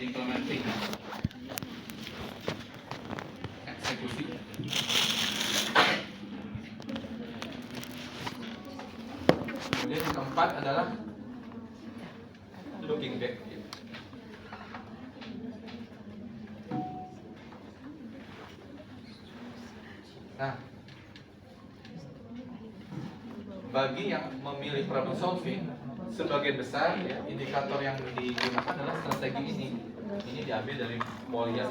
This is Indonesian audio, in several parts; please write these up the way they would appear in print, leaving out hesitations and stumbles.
implementing eksekusi. Kemudian yang keempat adalah looking back. Nah, bagi yang memilih problem solving, sebagian besar ya, indikator yang digunakan adalah strategi ini. Ini diambil dari Polya.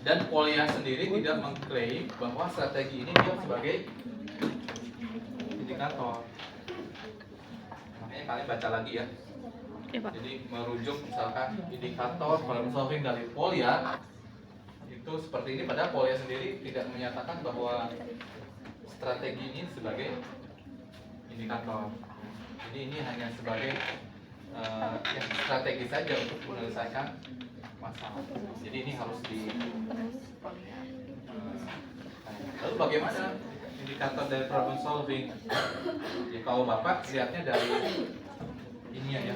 Dan Polya sendiri tidak mengklaim bahwa strategi ini dia sebagai indikator. Makanya kalian baca lagi ya. Jadi merujuk misalkan indikator problem solving dari Polya itu seperti ini, padahal Polya sendiri tidak menyatakan bahwa strategi ini sebagai indikator. Jadi ini hanya sebagai strategi saja untuk menyelesaikan masalah. Jadi ini harus di lalu bagaimana indikator dari problem solving? Ya kalau Bapak lihatnya dari ini ya,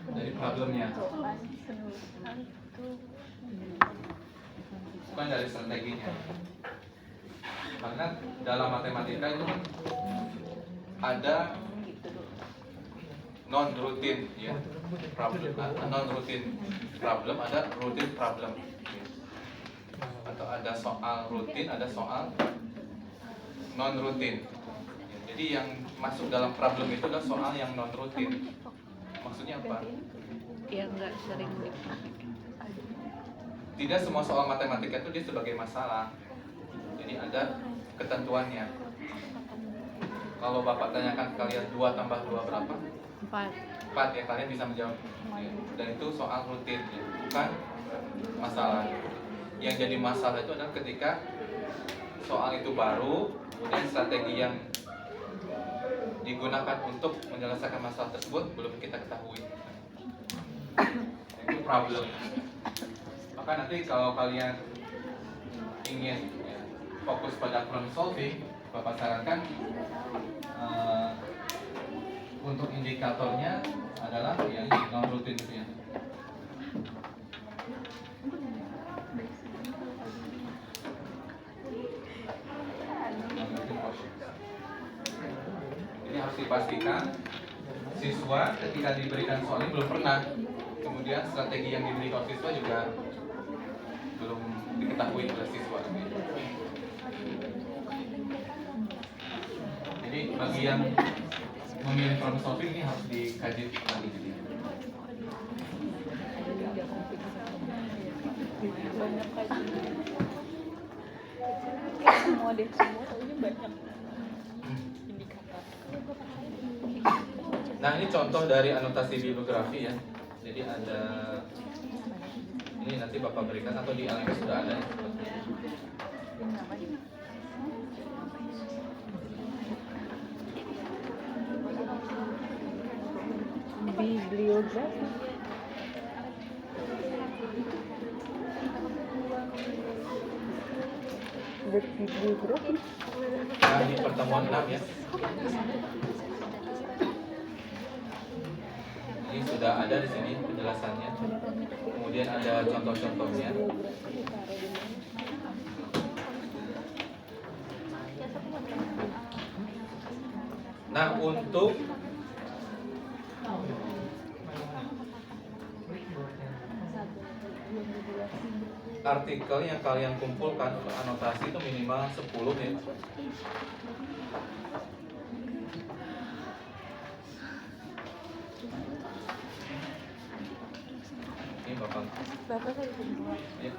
dari problemnya, bukan dari strateginya. Karena dalam matematika itu kan ada non-routine ya problem, non-routine problem, ada routine problem, atau ada soal rutin, ada soal non-routine. Jadi yang masuk dalam problem itu adalah soal yang non-routine. Maksudnya apa? Yang nggak sering dipakai. Tidak semua soal matematika itu dia sebagai masalah. Jadi ada ketentuannya. Kalau Bapak tanyakan kalian 2 tambah 2 berapa? 4 ya, kalian bisa menjawab. Dan itu soal rutin ya, bukan masalah. Yang jadi masalah itu adalah ketika soal itu baru, kemudian strategi yang digunakan untuk menyelesaikan masalah tersebut belum kita ketahui. Itu problem. Maka nanti kalau kalian ingin ya, fokus pada problem solving, Bapak sarankan untuk indikatornya adalah yang non rutin itu ya. Ini harus dipastikan siswa ketika diberikan soal ini belum pernah, kemudian strategi yang diberikan siswa juga belum diketahui oleh siswa. Jadi bagi yang memilih problem solving ini harus dikaji lagi. Semua deh, semua tahunya banyak indikator. Nah ini contoh dari anotasi bibliografi ya. Jadi ada ini nanti Bapak berikan atau di LMS sudah ada. Bibliografi. Bibliografi. Nah ini pertemuan 6 ya. Ini sudah ada di sini penjelasannya. Kemudian ada contoh-contohnya. Nah untuk artikel yang kalian kumpulkan untuk anotasi itu minimal 10 ya. Ini Bapak ya.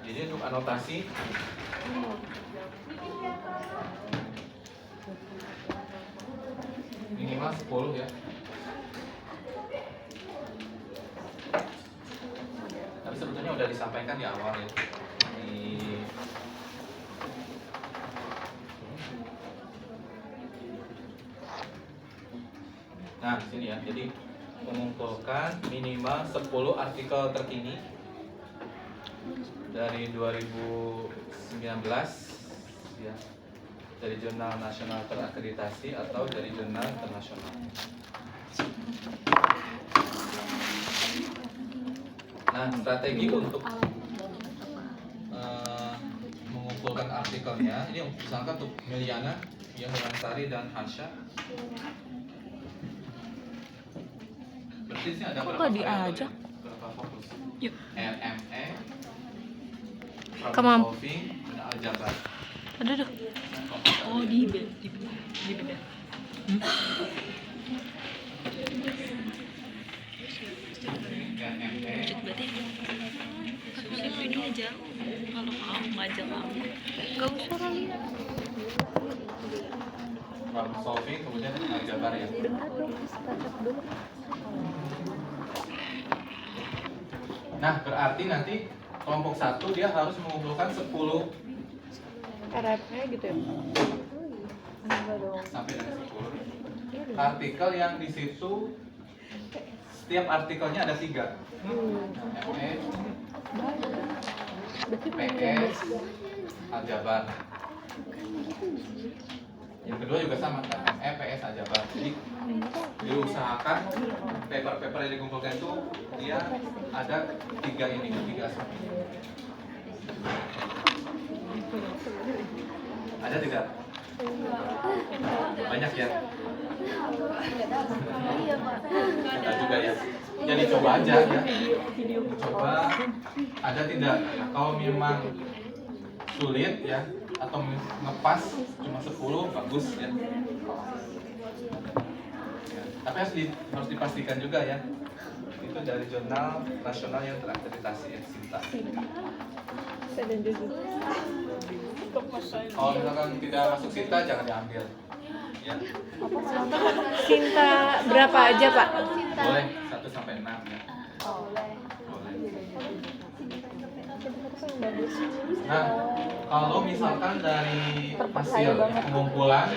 Jadi untuk anotasi minimal 10 ya. Tapi sebetulnya udah disampaikan di awal ya. Nah, sini ya. Jadi mengumpulkan minimal 10 artikel terkini dari 2019 ya. dari jurnal nasional terakreditasi atau dari jurnal internasional. Nah, strategi untuk mengumpulkan artikelnya, ini misalkan untuk Miliana, Hewansari dan Hansha. Berarti di sini ada berapa diajak? Berapa fokus? Yuk. RME, Come on. problem solving, dan aljabar. Aduh. Oh, di beda. RME, Berarti videonya jauh. Kalau kamu ngajak aku, nggak usah kali ya. problem solving, kemudian aljabar ya. Nah, berarti nanti kelompok 1 dia harus mengumpulkan 10 RFnya gitu ya? sampai dengan 10 artikel yang di situ setiap artikelnya ada 3. ME, PS, aljabar. Yang kedua juga sama, ME, PS, aljabar. Jadi diusahakan paper-paper yang dikumpulkan itu dia ada 3 aspek. Ada tidak? Banyak ya? Ada juga ya. Jadi coba aja ya. Coba ada tidak? Nah, kalau memang sulit ya atau ngepas cuma 10 bagus ya. Ya, tapi harus dipastikan juga ya. Itu dari jurnal nasional yang terakreditasi ya, SINTA. Dan juga Kalau misalkan tidak masuk SINTA jangan diambil. Ya. Sinta berapa aja Pak? Boleh 1 sampai 6 ya. Boleh. Nah, kalau misalkan dari hasil pengumpulan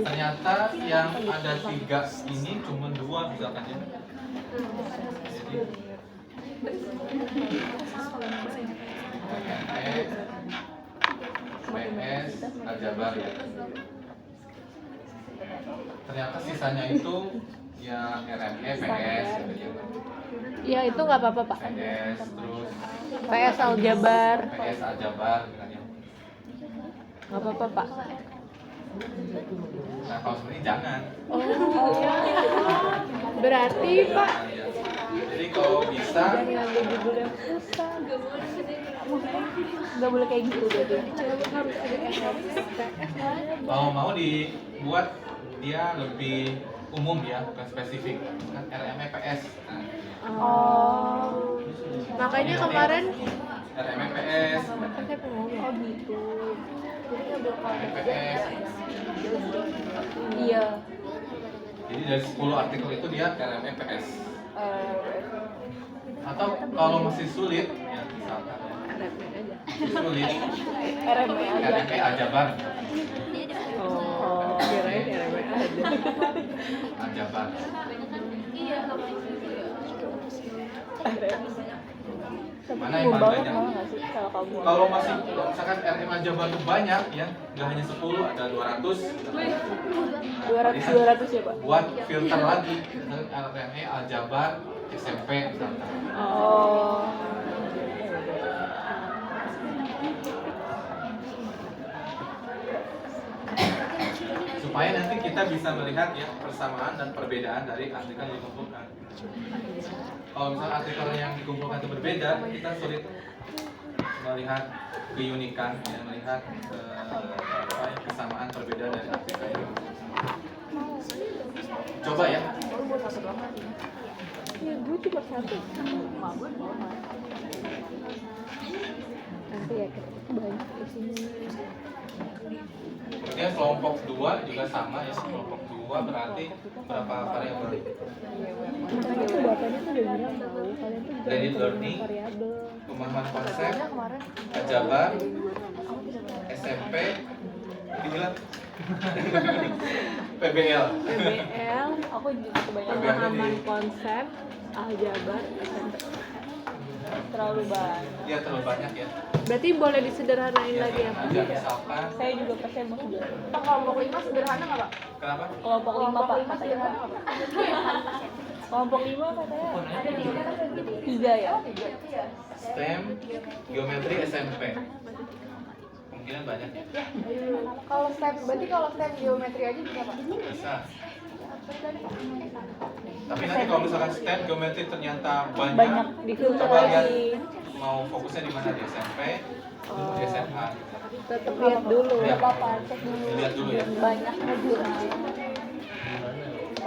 ternyata yang ada 3 ini cuma 2 misalkan ya. Jadi PS, aljabar ya. Ternyata sisanya itu ya RME, PS gitu ya. Ya itu nggak apa-apa Pak. PS terus PS aljabar. PS aljabar gitu kan ya. Nggak apa-apa Pak. Nah, kalau sebenarnya jangan. Oh. Berarti Pak. Ya. Jadi kalau bisa Jangan ngambil judul yang susah. Nggak boleh kayak gitu berarti. Harus ada PS. kalau mau dibuat dia lebih umum ya, bukan spesifik. Kan RME PS. Nah, Oh. Makanya kemarin RME PS, saya ngomong. Oh gitu. Jadi nggak boleh RME PS. Iya. Jadi dari 10 artikel itu dia RME PS. Atau kalau masih sulit ya misalkan ya, sulit RME aljabar. Oh, kirain RME aja. Aljabar. Mana yang paling banyak? Kalau masih misalkan RM aljabar itu banyak ya, nggak hanya 10, ada 200. 200 ya Pak? Buat filter lagi, RME aljabar SMP misalkan. Oh. Supaya nanti kita bisa melihat ya persamaan dan perbedaan dari artikel yang dikumpulkan. Kalau misalnya artikel yang dikumpulkan itu berbeda, kita sulit melihat keunikan, ya, melihat kesamaan perbedaan dari artikel itu. Coba ya. Ya gue cuma satu. Nanti ya kita banyak isinya. Kemudian kelompok 2 juga sama ya, kelompok 2 berarti berapa variabel? Makanya tuh bapaknya tuh udah bilang tahu kalian tuh Blended learning, variabel. pemahaman konsep, aljabar, SMP, dibilang PBL. PBL, aku juga kebanyakan PBL-nya pemahaman di- konsep, aljabar, SMP. terlalu banyak. Ya terlalu banyak ya. Berarti boleh disederhanain lagi ya? Ada misalkan, Saya juga pasti mau sederhana. Pak, kelompok 5 sederhana nggak Pak? kenapa? Kelompok 5 Pak, katanya Pak. Kelompok 5 katanya 3 ya? STEM, geometri, SMP. Kemungkinan banyak ya. Kalau STEM, berarti kalau STEM geometri aja bisa Pak? Bisa. Tapi nanti kalau misalkan STEM, geometri ternyata banyak, Difilter coba lihat lagi. mau fokusnya di mana, di SMP, atau di SMA. Tetap lihat dulu. Ya. Apa cek dulu? Lihat dulu ya. Banyaknya jurnal.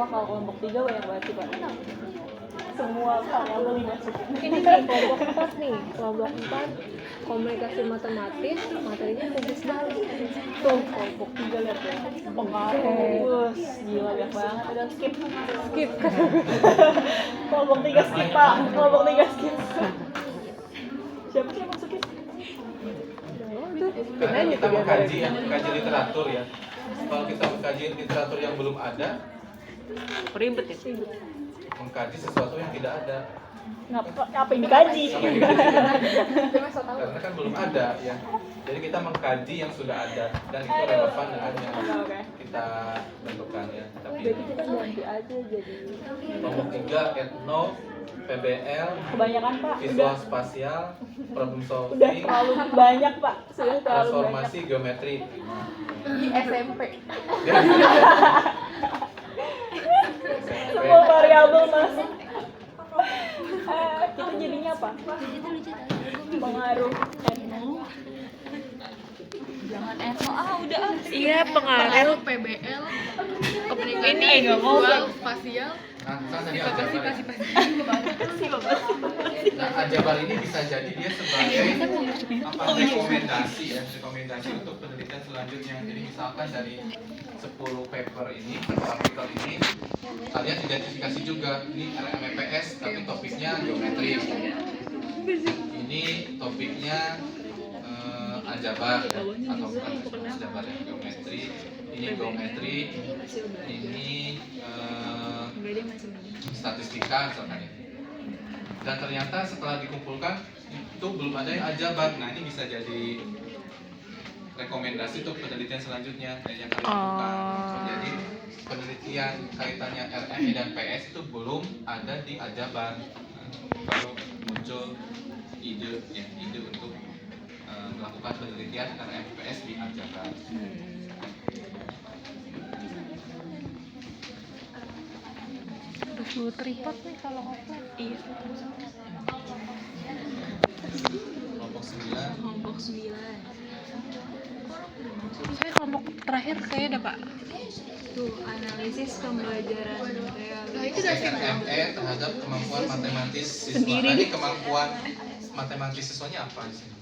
Wah, kalau kelompok 3 banyak banget sih Pak. Semua variabel dimasukin. Ini nih kelompok 4 nih. Kelompok 4 komunikasi matematis, materinya fokus sekali. Tuh, kelompok 3 lihat ya. Pengaruh. Gila banyak banget. Udah skip. Skip. Kelompok 3 skip Pak. Kelompok 3 skip. Siapa sih yang masukin? Karena kita mengkaji ya, mengkaji literatur ya. Kalau kita mengkaji literatur yang belum ada, Ribet ya? mengkaji sesuatu yang tidak ada. Apa yang dikaji? Karena kan belum ada ya. Jadi kita mengkaji yang sudah ada dan itu relevan dengan yang Oke. kita bentukkan ya. Tapi Berarti kita ganti aja jadi kelompok 3 etno, PBL, kebanyakan Pak. visual spasial, problem Udah solving, terlalu banyak Pak. Sudah terlalu banyak. transformasi, geometri. Di SMP. Semua variabel masuk. Kita jadinya apa? Pengaruh. Jangan etno udah Iya, pengaruh. PBL. Ini nggak mau. Spasial. Nah, kan tadi aljabar ya. Nah, aljabar ini bisa jadi dia sebagai rekomendasi ya, rekomendasi untuk penelitian selanjutnya. Jadi misalkan dari 10 paper ini, atau artikel ini, kalian identifikasi juga ini RMPS tapi topiknya geometri. Ini topiknya aljabar ya, atau bukan aljabar ya, geometri. Ini geometri, ini statistika misalkan ya. Dan ternyata setelah dikumpulkan itu belum ada yang aljabar. Nah ini bisa jadi rekomendasi untuk penelitian selanjutnya yang kalian lakukan. Jadi penelitian kaitannya RMI dan PS itu belum ada di aljabar. Baru muncul ide untuk melakukan penelitian RMPS di aljabar. Terus tripod nih kalau offline. Iya. Kelompok 9. kelompok 9. Saya kelompok terakhir kayak ada Pak. Tuh, analisis pembelajaran realis. RME terhadap kemampuan matematis siswa. Tadi kemampuan matematis siswanya apa di sini?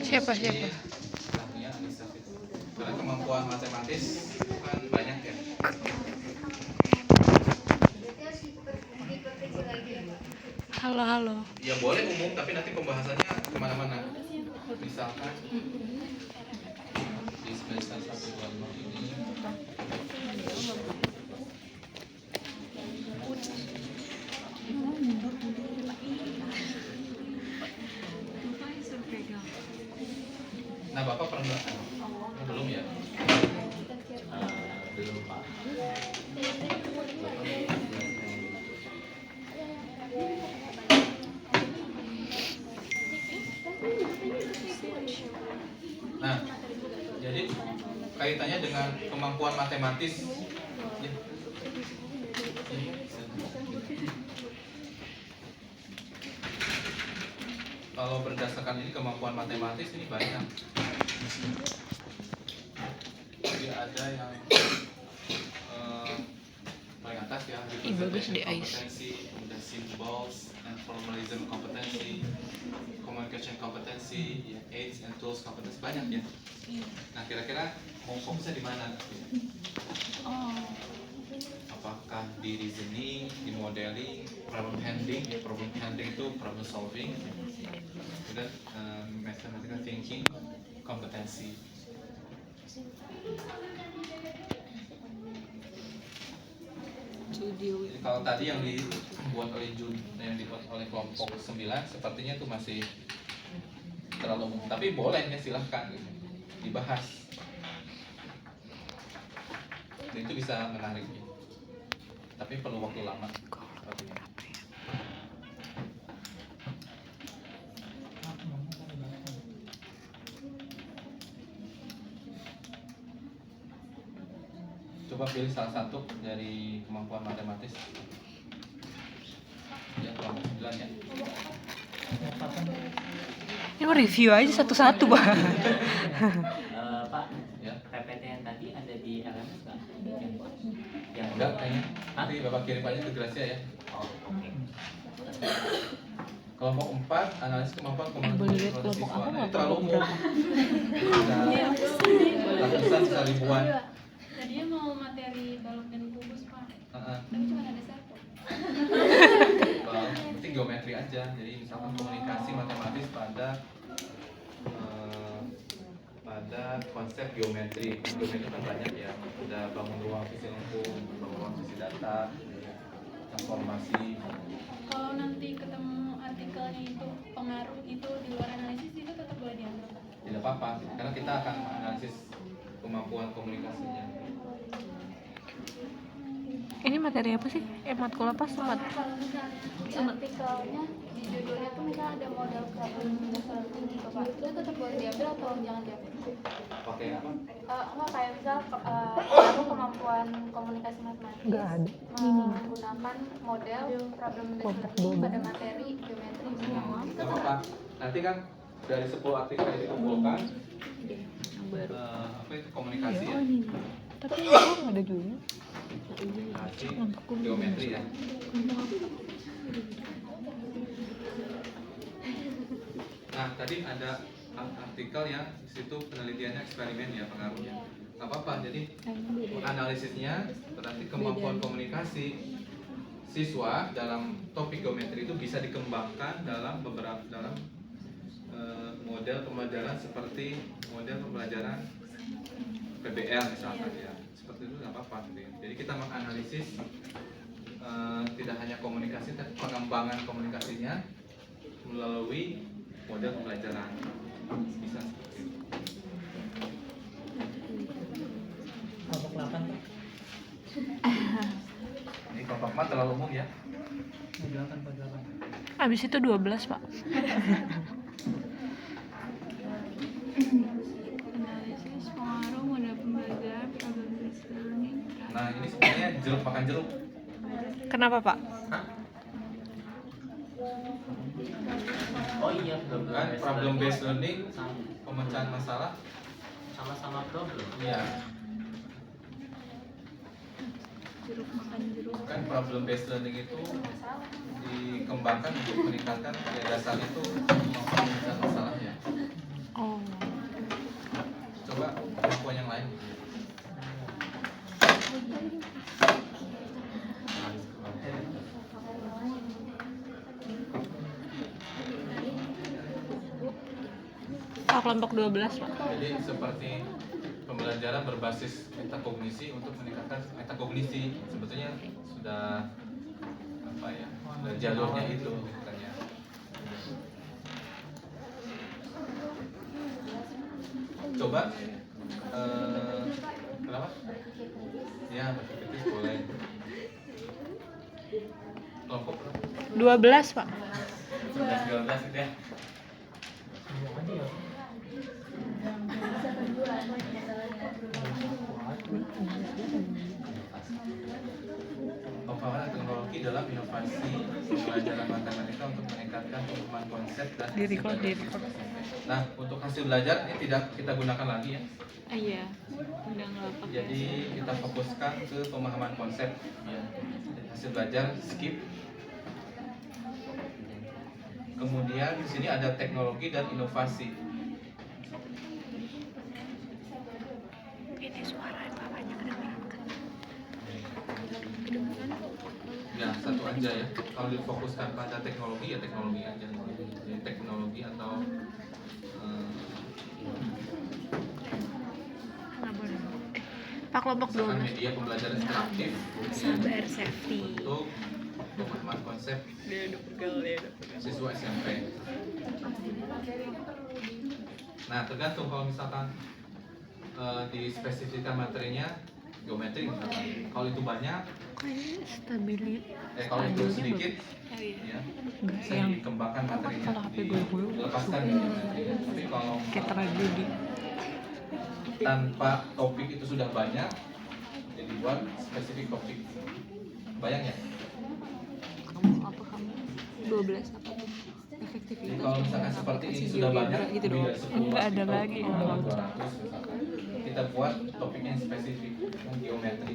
Siapa? Tania, Anissa, Fitri. Karena kemampuan matematis kan banyak ya. Halo. Ya boleh umum, tapi nanti pembahasannya kemana-mana. Misalkan di semester 1 ini nah Bapak pernah belum ya? Belum Pak. Nah, jadi kaitannya dengan kemampuan matematis. Ya. Kalau berdasarkan ini kemampuan matematis ini banyak. Jadi ada yang paling atas ya, representation competency, kemudian symbols and formalism competency, communication competency, ya, aids and tools competency, banyak ya. Nah kira-kira mau fokusnya di mana? Apakah di reasoning, di modeling, problem handling itu problem solving, kemudian mathematical thinking, kompetensi. Jadi kalau tadi yang dibuat oleh oleh kelompok 9 sepertinya itu masih terlalu umum. Tapi boleh ya, silahkan gitu, dibahas. Dan itu bisa menarik ya. Tapi perlu waktu lama sepertinya. Coba pilih salah satu dari kemampuan matematis. Ya, kelompok 9 ya. Ini mau review aja satu-satu, Pak. Pak, Ya. PPT yang tadi ada di LMS nggak? Yang Enggak kayaknya. Nanti Bapak kirim aja ke Gracia ya. Oh, oke. Kelompok 4 analisis kemampuan boleh lihat komunikasi kelompok siswa. aku Nah, nggak? ini terlalu umum. Ratusan bisa ribuan. Tadinya mau materi balok dan kubus, Pak. Heeh. Tapi cuma ada satu. Berarti geometri aja. Jadi misalkan komunikasi matematis pada konsep geometri. Geometri kan banyak ya. Ada bangun ruang visi lengkung, bangun ruang visi data, transformasi. Kalau nanti ketemu artikelnya itu pengaruh itu di luar analisis itu tetap boleh diambil, Pak. Tidak apa-apa, karena kita akan menganalisis kemampuan komunikasinya. Ini materi apa sih? Matkul apa? Semat. Kalau misalnya di artikelnya di judulnya tuh misalnya ada model problem dasar gitu Pak, itu tetap boleh diambil atau jangan diambil? Pakai apa? Enggak, kayak misal pengaruh kemampuan komunikasi matematis Nggak ada. menggunakan model problem based learning pada materi geometri semua. Gak apa-apa. Nanti kan dari 10 artikel yang dikumpulkan, apa itu komunikasi ya? Tapi kok nggak ada juga. Komunikasi geometri ya. Nah, tadi ada artikel yang di situ penelitiannya eksperimen ya, pengaruhnya. Gak apa-apa. Jadi analisisnya berarti kemampuan komunikasi siswa dalam topik geometri itu bisa dikembangkan dalam model pembelajaran seperti model pembelajaran PBL misalkan ya. Seperti itu nggak apa-apa gitu ya. Jadi kita menganalisis tidak hanya komunikasi tapi pengembangan komunikasinya melalui model pembelajaran. Bisa seperti itu. Kelompok 8 Pak. Ini kelompok 4 terlalu umum ya. 8. Abis itu 12, Pak. Analisis pengaruh model pembelajaran problem based learning. Nah ini sebenarnya jeruk makan jeruk. Kenapa, Pak? Oh iya, Kan problem based learning, pemecahan masalah. sama-sama problem. Iya. Jeruk makan jeruk. Kan problem based learning itu dikembangkan untuk meningkatkan ya dasarnya itu kemampuan pemecahan masalah ya. Oh. Coba kemampuan yang lain. Oh, kelompok 12, Pak. Jadi seperti pembelajaran berbasis metakognisi untuk meningkatkan metakognisi. Sebetulnya sudah apa ya? Sudah jalurnya itu katanya. Coba kenapa? Ya, berpikir kritis boleh. Kelompok 12, Pak. 11-12 itu ya. Pemahaman teknologi dalam inovasi pembelajaran matematika untuk meningkatkan pemahaman konsep dan hasil Di-record, belajar di-record. siswa. Nah, untuk hasil belajar ini tidak kita gunakan lagi ya. Iya. Udah nggak pakai. Jadi kita fokuskan ke pemahaman konsep ya. Dan hasil belajar skip. Kemudian di sini ada teknologi dan inovasi. Ini suara bapaknya kedengeran. Ya, satu aja ya. Kalau difokuskan pada teknologi ya teknologi aja. Jadi teknologi atau Nggak boleh. Pak, kelompok misalkan 12. media pembelajaran interaktif Sabar safety. untuk pemahaman konsep siswa SMP. Nah, tergantung kalau misalkan di spesifikkan materinya geometri misalkan. Kalau itu banyak, Kayaknya stabilitas. kalau itu sedikit, ya bisa dikembangkan materinya, dilepaskan geometrinya. Tapi kalau tragedi. tanpa topik itu sudah banyak, jadi buat spesifik topik. Bayang ya? Kamu 12 apa tuh? Efektivitas. Jadi kalau misalkan seperti ini sudah banyak, gitu lebih doang. dari 10 Enggak ada artikel, lagi. 200 misalkan. Kita buat topiknya yang spesifik, yang geometri.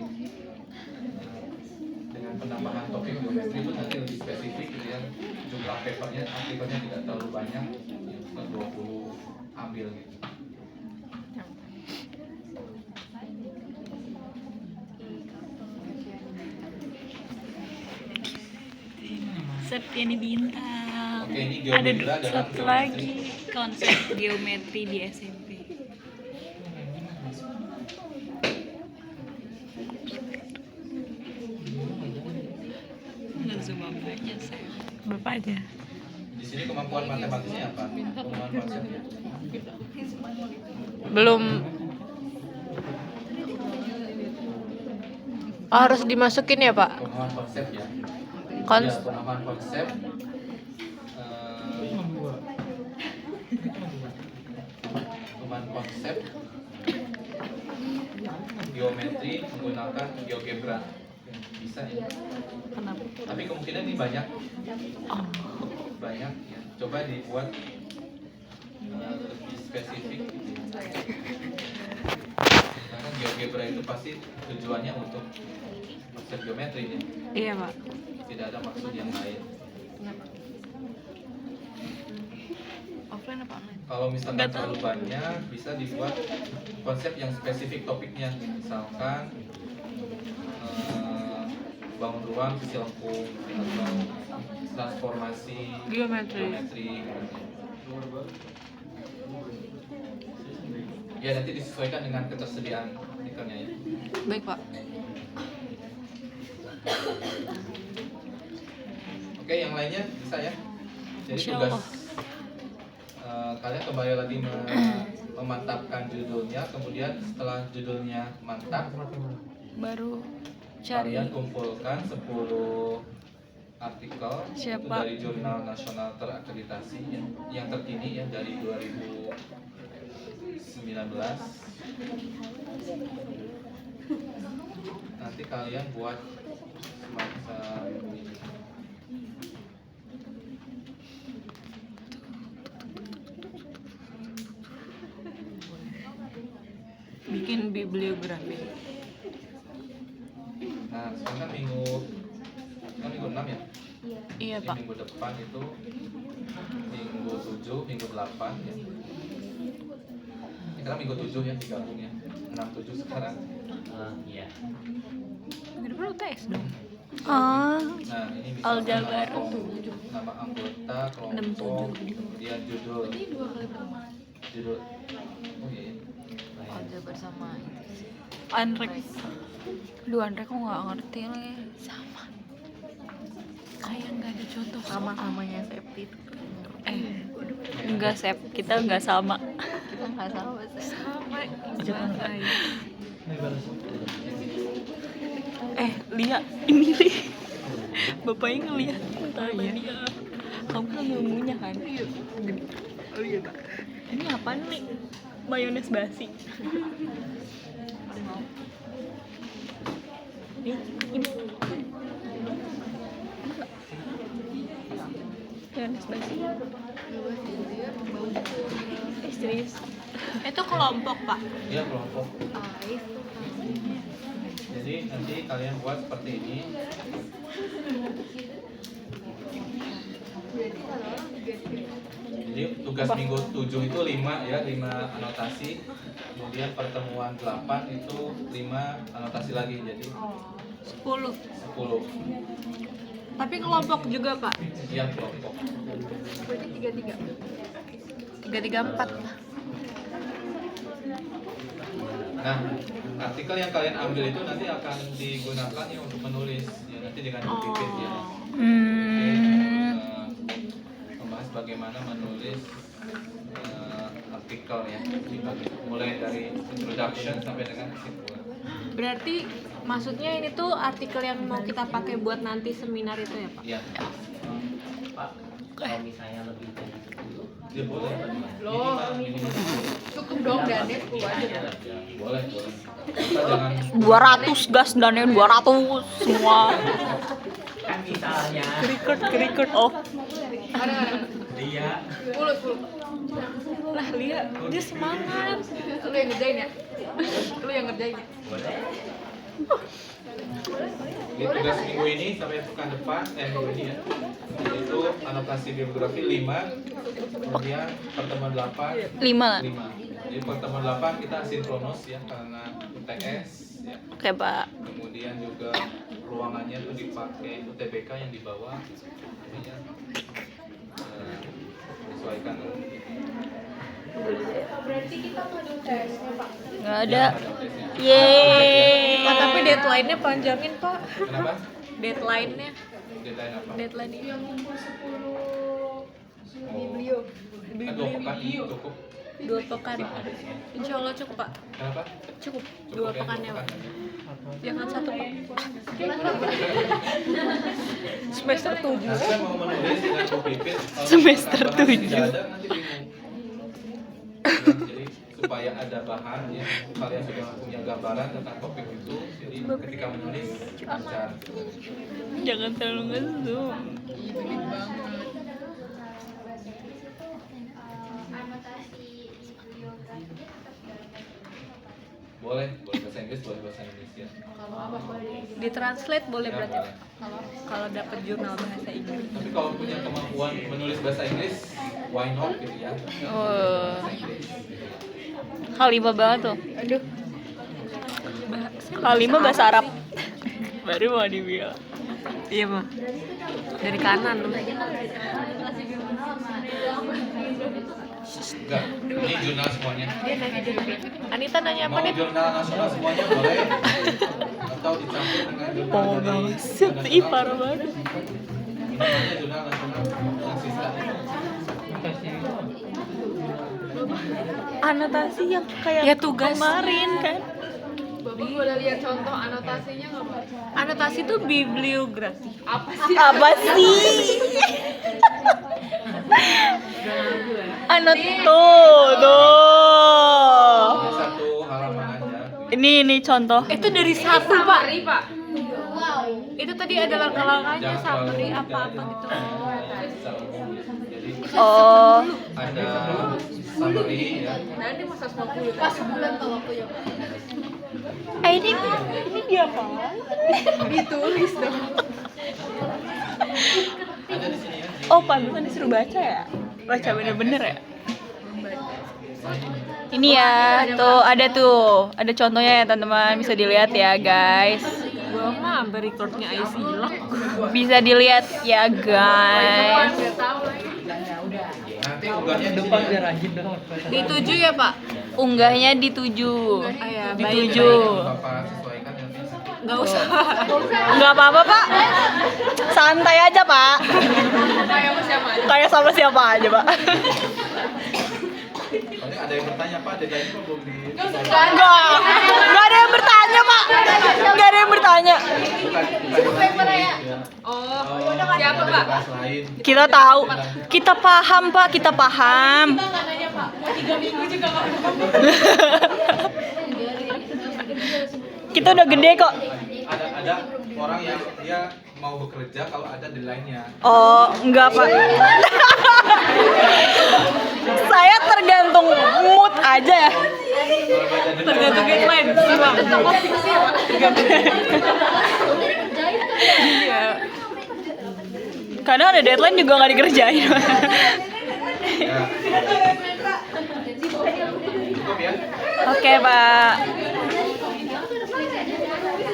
Dengan penambahan topik geometri itu nanti lebih spesifik, gitu ya. Jumlah papernya, artikelnya tidak terlalu banyak, ya, 20 ambil gitu. Septiani Bintang. Oke, ini Ada geometri dalam satu geometri. lagi konsep geometri di SMP. Nggak cuma baca saya. Bapak aja. Di sini kemampuan matematisnya apa? Kemampuan konsepnya. Belum. Harus dimasukin ya, Pak? Pemahaman konsep ya. Kons- Ya, pemahaman konsep. Pemahaman konsep geometri menggunakan GeoGebra. Bisa ya. Kenapa? Tapi kemungkinan ini banyak. Banyak ya. Coba dibuat lebih spesifik gitu. Karena GeoGebra itu pasti tujuannya untuk konsep geometri ya. Iya, Pak. Tidak ada maksud yang lain. Offline apa online? Kalau misalkan Nggak tahu. terlalu banyak, bisa dibuat konsep yang spesifik topiknya. Misalkan bangun ruang, sisi lengkung, atau transformasi geometri. Ya, nanti disesuaikan dengan ketersediaan artikelnya ya. Baik, Pak. Oke, yang lainnya bisa ya. Jadi Insya tugas Allah. Kalian kembali lagi memantapkan judulnya. Kemudian setelah judulnya mantap, Baru cari kalian kumpulkan 10 artikel itu Siapa? dari jurnal nasional terakreditasi yang terkini ya dari 2019. Nanti kalian buat semacam bikin bibliografi. Nah, sekarang kan minggu 6 ya? Iya, Jadi Pak. minggu depan itu minggu 7, minggu 8 ya. Ini sekarang minggu 7 ya digabung ya. 6, 7 sekarang. Iya. Minggu depan UTS dong. Nah, ini bisa Aljabar. nama anggota, 6, kelompok, 7. kemudian judul. Judul. Oh iya. Aljabar sama Anrek. Duh, Anrek kok nggak ngerti lagi. Sama. Kayak nggak ada contoh Sama-samanya safety. Enggak, Sep. Kita nggak sama. Kita nggak sama sih. Sama. Lia, ini Li. Bapaknya ngeliat. Iya. Kamu lagi ngunyah kan? Iya. Oh iya, Pak. Ini apaan, Li? Mayones basi. Ini. Mayones basi. Serius. Itu kelompok, Pak. Iya, kelompok. Jadi nanti kalian buat seperti ini. Jadi tugas minggu 7 itu 5 ya, 5 anotasi. Kemudian pertemuan 8 itu 5 anotasi lagi. Jadi 10. 10. Tapi kelompok juga, Pak. Iya, kelompok. Berarti 3-3. 3-3-4 lah. Nah, artikel yang kalian ambil itu nanti akan digunakan ya untuk menulis ya, nanti dengan pipit ya. Membahas bagaimana menulis artikel ya, mulai dari introduction sampai dengan kesimpulan. Berarti maksudnya ini tuh artikel yang mau kita pakai buat nanti seminar itu ya Pak? Iya. Pak, kalau misalnya lebih dari 10, Ya boleh. Loh, cukup dong Danet aja. Boleh. Kita jangan 200 gas dan yang 200 semua. kan misalnya Kerikut oh. dia Pulut. Lah lihat dia semangat. Lu yang ngerjain ya? Lu yang ngerjain ya? boleh. di tugas minggu ini sampai pekan depan minggu ini ya. Itu anotasi bibliografi 5, kemudian pertemuan 8 5. 5. Jadi pertemuan 8 kita sinkronus ya karena UTS ya. Oke, Pak. Kemudian juga ruangannya tuh dipakai UTBK yang di bawah ya. Sesuaikan Berarti kita mau ada UTS-nya Pak. Nggak ada. UTS-nya. Yeay. Pak, tapi deadline-nya panjangin Pak. Kenapa? Deadline-nya. Deadline apa? Deadline ini. Yang ngumpul 10 Oh. biblio. Kan 2 pekan cukup. 2 pekan. Insya Allah cukup Pak. Kenapa? Cukup. Cukup 2 pekannya Pak. Jangan 1 Pak. Semester 7. Nah, saya mau menulis dengan Bu Pipit. Kalau Semester bahan 7. tidak ada, nanti bingung. Jadi supaya ada bahan ya, kalian sudah punya gambaran tentang topik itu. Jadi ketika menulis lancar. Jangan terlalu ngezoom. Anotasi bibliografi tetap dalam Boleh bahasa Inggris, boleh bahasa Indonesia. Ditranslate boleh Ya, berarti boleh. Pak. Kalau dapat jurnal bahasa Inggris. Tapi kalau punya kemampuan menulis bahasa Inggris, why not gitu ya? Oh. Bahasa Inggris. Halimah banget tuh. Aduh. Halimah bahasa Arab. Baru mau dibilang. Iya Pak. Dari kanan. Enggak, ini jurnal semuanya. Anita nanya apa Mau nih? jurnal nasional semuanya boleh. Atau dicampur dengan jurnal Oh, dari set. nasional. Ih, parah banget. Ini namanya jurnal nasional yang sisa. Anotasi yang kayak Ya, tugas. kemarin kan. Bapak boleh lihat contoh anotasinya nggak Pak? Anotasi itu bibliografi. Apa sih? Apa sih? Anot tuh. Ini satu halaman aja. Ini contoh. Itu dari 1 Pak. Pak. Itu tadi ada langkah-langkahnya Jangan summary terlalu apa-apa gitu. Jadi Oh, ada summary ya. Nanti masa 90 Pas bulan tuh waktunya. ini dia apa? ditulis dong. Ada di sini ya. Oh, pantesan disuruh baca ya? Baca bener-bener ya? Ini ya, tuh ada tuh. Ada contohnya ya teman-teman, bisa dilihat ya guys. Gua mah sampai recordnya IC hilang. Bisa dilihat ya guys. Nggak tahu lagi. Nanti unggahnya di sini ya. Di 7 ya Pak? Unggahnya di 7. Ya, Di baik. 7. Bapak sesuaikan nanti. Nggak usah. Nggak apa-apa Pak. Santai aja Pak. Kayak sama siapa aja. Kayak sama siapa aja Pak. Soalnya ada yang bertanya Pak, deadline kok belum di. Nggak ada yang bertanya Pak. Nggak ada yang bertanya. Bukan ya. Oh, Oh, siapa ada Pak? kelas lain. Kita tahu. Kita paham Pak. Kita paham. Nggak nanya Pak. Mau 3 minggu juga nggak apa-apa. Kita udah gede kok. Ada orang yang dia mau bekerja kalau ada deadline-nya. Oh, enggak Pak. Saya tergantung mood aja ya. Tergantung deadline. Iya. Kadang ada deadline juga nggak dikerjain. Ya. Cukup ya. Oke Pak.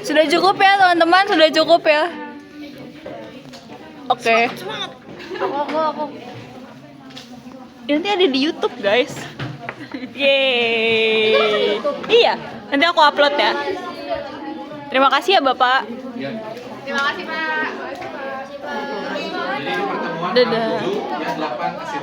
Sudah cukup ya teman-teman, sudah cukup ya. Oke. Aku. Nanti ada di YouTube guys. Yeay. Iya, Nanti aku upload ya. Terima kasih ya Bapak. Ya. Terima kasih Pak. Jadi ini pertemuan Dadah. 6, 7, ya 8 akhir